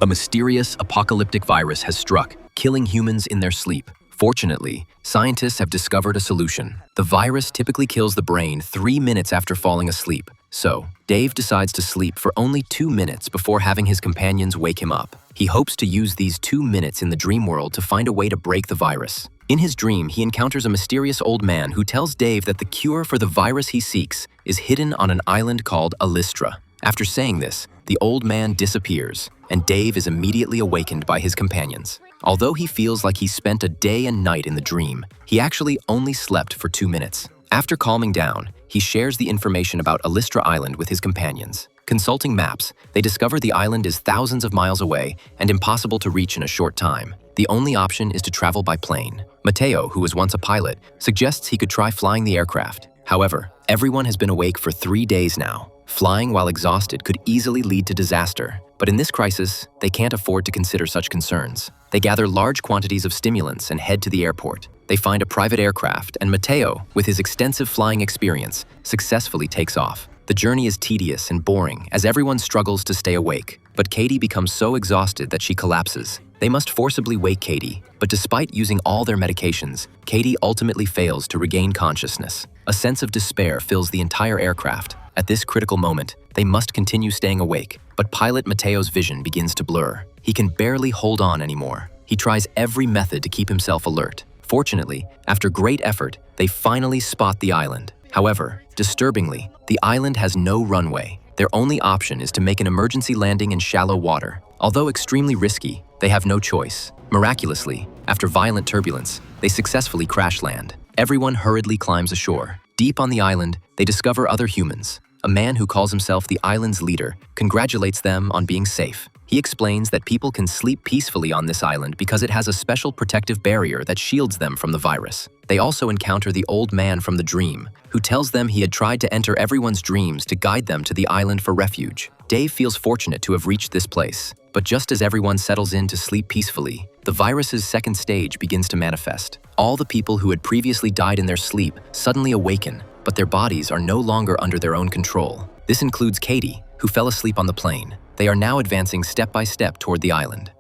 A mysterious, apocalyptic virus has struck, killing humans in their sleep. Fortunately, scientists have discovered a solution. The virus typically kills the brain 3 minutes after falling asleep. So, Dave decides to sleep for only 2 minutes before having his companions wake him up. He hopes to use these 2 minutes in the dream world to find a way to break the virus. In his dream, he encounters a mysterious old man who tells Dave that the cure for the virus he seeks is hidden on an island called Alystra. After saying this, the old man disappears, and Dave is immediately awakened by his companions. Although he feels like he spent a day and night in the dream, he actually only slept for 2 minutes. After calming down, he shares the information about Alystra Island with his companions. Consulting maps, they discover the island is thousands of miles away and impossible to reach in a short time. The only option is to travel by plane. Mateo, who was once a pilot, suggests he could try flying the aircraft. However, everyone has been awake for 3 days now. Flying while exhausted could easily lead to disaster. But in this crisis, they can't afford to consider such concerns. They gather large quantities of stimulants and head to the airport. They find a private aircraft, and Mateo, with his extensive flying experience, successfully takes off. The journey is tedious and boring as everyone struggles to stay awake. But Katie becomes so exhausted that she collapses. They must forcibly wake Katie, but despite using all their medications, Katie ultimately fails to regain consciousness. A sense of despair fills the entire aircraft. At this critical moment, they must continue staying awake, but pilot Mateo's vision begins to blur. He can barely hold on anymore. He tries every method to keep himself alert. Fortunately, after great effort, they finally spot the island. However, disturbingly, the island has no runway. Their only option is to make an emergency landing in shallow water. Although extremely risky, they have no choice. Miraculously, after violent turbulence, they successfully crash land. Everyone hurriedly climbs ashore. Deep on the island, they discover other humans. A man who calls himself the island's leader congratulates them on being safe. He explains that people can sleep peacefully on this island because it has a special protective barrier that shields them from the virus. They also encounter the old man from the dream, who tells them he had tried to enter everyone's dreams to guide them to the island for refuge. Dave feels fortunate to have reached this place, but just as everyone settles in to sleep peacefully, the virus's second stage begins to manifest. All the people who had previously died in their sleep suddenly awaken, but their bodies are no longer under their own control. This includes Katie, who fell asleep on the plane. They are now advancing step by step toward the island.